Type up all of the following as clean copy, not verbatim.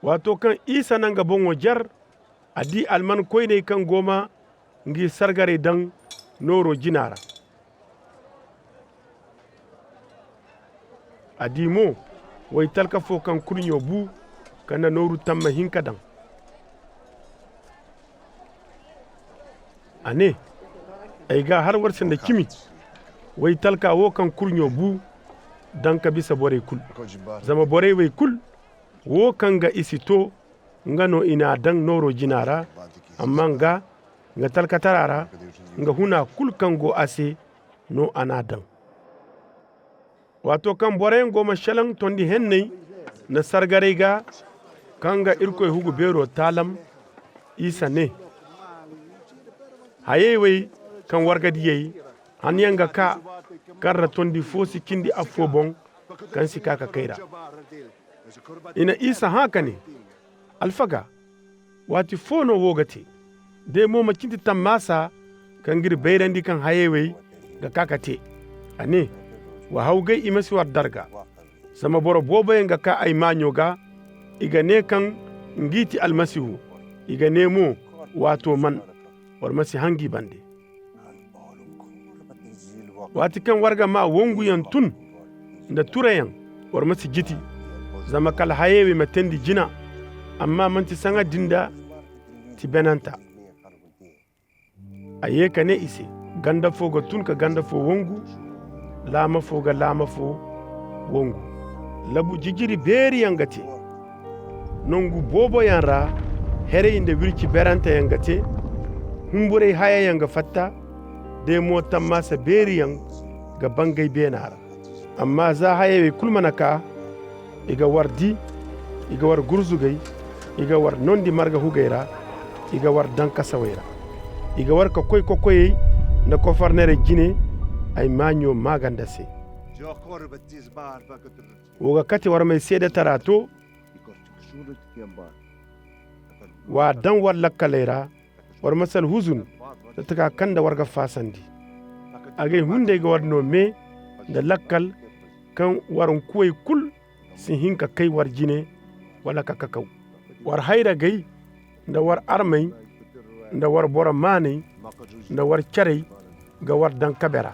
wato kan isa nan gaban wajar adi alman koi ne kan goma ngi sargare dan noro jinara adi mo wai talka fo kan kurnyo bu kana noru tamma hinka dan ane ai ga har warsan da kimi wai talka wo kan kurnyo bu dan ka bisa bore kul zama bore wai kul wo kan ga isito ngano ina dan noro jinara amma nga talka tarara nga huna kul kan go ase no ana dan wato kan bore goma shalang tondi hennei na sargare ga kanga irko hugu bero talam isa ne hayewe kan wargadi yayi an yanga ka karra tondi fosi kindi afobon kan sika ka kaira ina isa haka ne alfaga wati fono wogate de mo makinti tamasa kan gir bayrandi kan hayewe ga kakate ane wa haugai imasi war darga sama boro bobayen ga ka ay manyoga iga ne kan ngiti almasihu iga nemo wato man war masi hangi bande wati kan warga ma wongu yan tun da turayan war masi jiti zama kal hayewe matendi jina amma manti sanga dinda ti benanta aye kane ise ganda foga tun ka ganda fo wongu lama foga lama fo wongu labu jijiri beri yangate nongu bobo yanra here inde wirki beranta yangate humbure haya yanga fatta de mo tammasa beri yang ga bangay benara amma za hayewe kulmanaka iga wardi iga war gurzugay iga war nondi marga hugayra iga war danka sawayra iga war ko koy na ko farnere jine ay maño magandase woga kati war may seeda tarato wa dan war lakkalera war masal huzun taka kanda warga fasandi agay hunde ga warno me da lakkal kan waron kuway kul sin hinka kai war jine wala kakakaw war hayra gay da war armay da war bora mani da war carey ga war dan kabera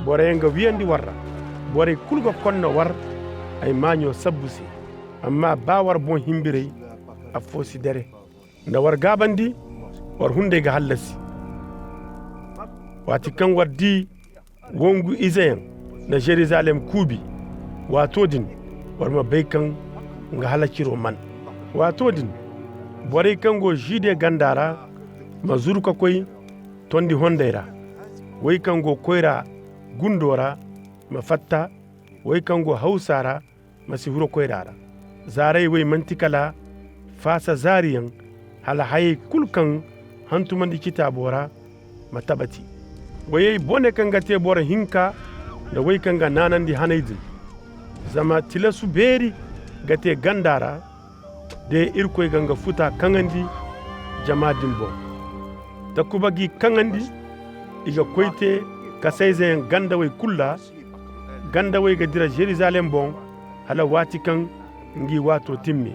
bore nga wiyandi warra bore kulga konno war ay maño sabbusi amma ba war bon himbirey a fosi dere da war gabandi war hunde ga hallasi wati kan wardi wongu izayan na Jerusalem kubi wato din war ma baykan nga halakiro man wato din bore kan go jide gandara mazuru ka koy tondi hondera way kan go koyra gundora ma fatta way kan go hausara masi huro koyrara zarai way mantikala fasa zariyan hala haye kulkan hantumandi kitabora matabati way bone kan gate bora hinka da way kan ga nanandi hanaydin zama tilasu beri gate gandara de irkoy ganga futa kangandi jamadin bo takubagi kangandi iga koyte kasayzen gandaway kulla gandaway ga dira Jerusalem bon hala wati kan ngi wato timme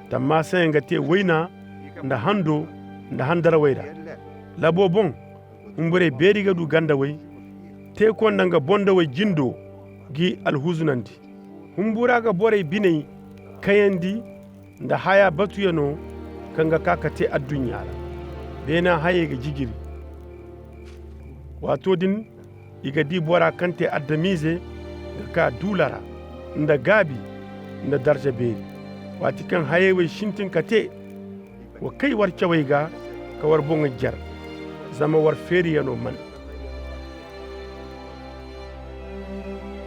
tamma sen gate wayna nda hando nda handara wayda labo bon umbure beri ga du gandaway te ko nanga bondaway jindo gi alhuzunandi humbura ga bore binai kayandi nda haya batuyano kanga kakate addunya bena haye ga jigiri wato din iga di bora kante addamize ga ka dulara nda gabi nda darja beri wati kan haye we shintin kate wa kai war cawai ga ka war bonga jar zama war feriyano man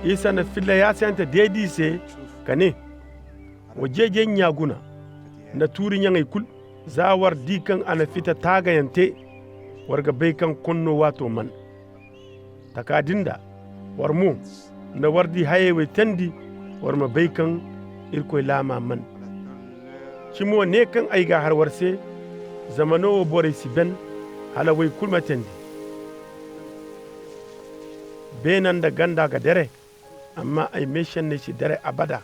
isa na filla ya santa dedi se kane wajeje nyaguna na turi nyangai kul zawar dikan ana fita tagayante warga baikan konno wato man takadinda war mu na wardi hayewe tandi war ma baikan irkoy lama man kimo ne kan aiga har warse zamano bore siben halawai kulma tandi benan da ganda ga dere amma ay meshan ne ci dare abada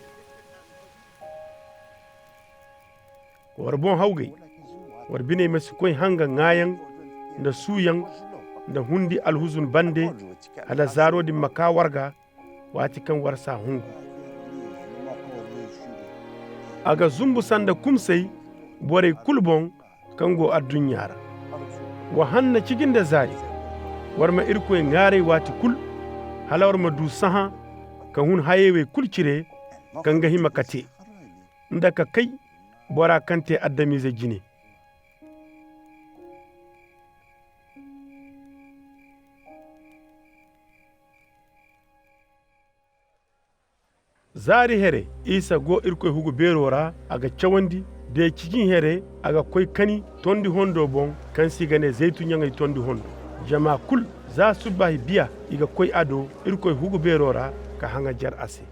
war bon hawgay war bine masu koy hanga ngayan da suyan da hundi alhuzun bande ala zaro di maka warga wati kan warsa hungu aga zumbu sanda kumsai bore kulbon kango a dunyara wa hanna cikin da zari warma irko ngare wati kul halawar ma du saha kan hun hayewe kulcire kan ga himakate ndaka kai bora kante addami ze jine zari here isa go irko hugu berora aga cawandi de cikin here aga koy kani tondi hondo bon kan sigane zeytu nyangay tondi hondo jama kul za subahi biya iga koy ado irko hugu berora ka hanga jar ase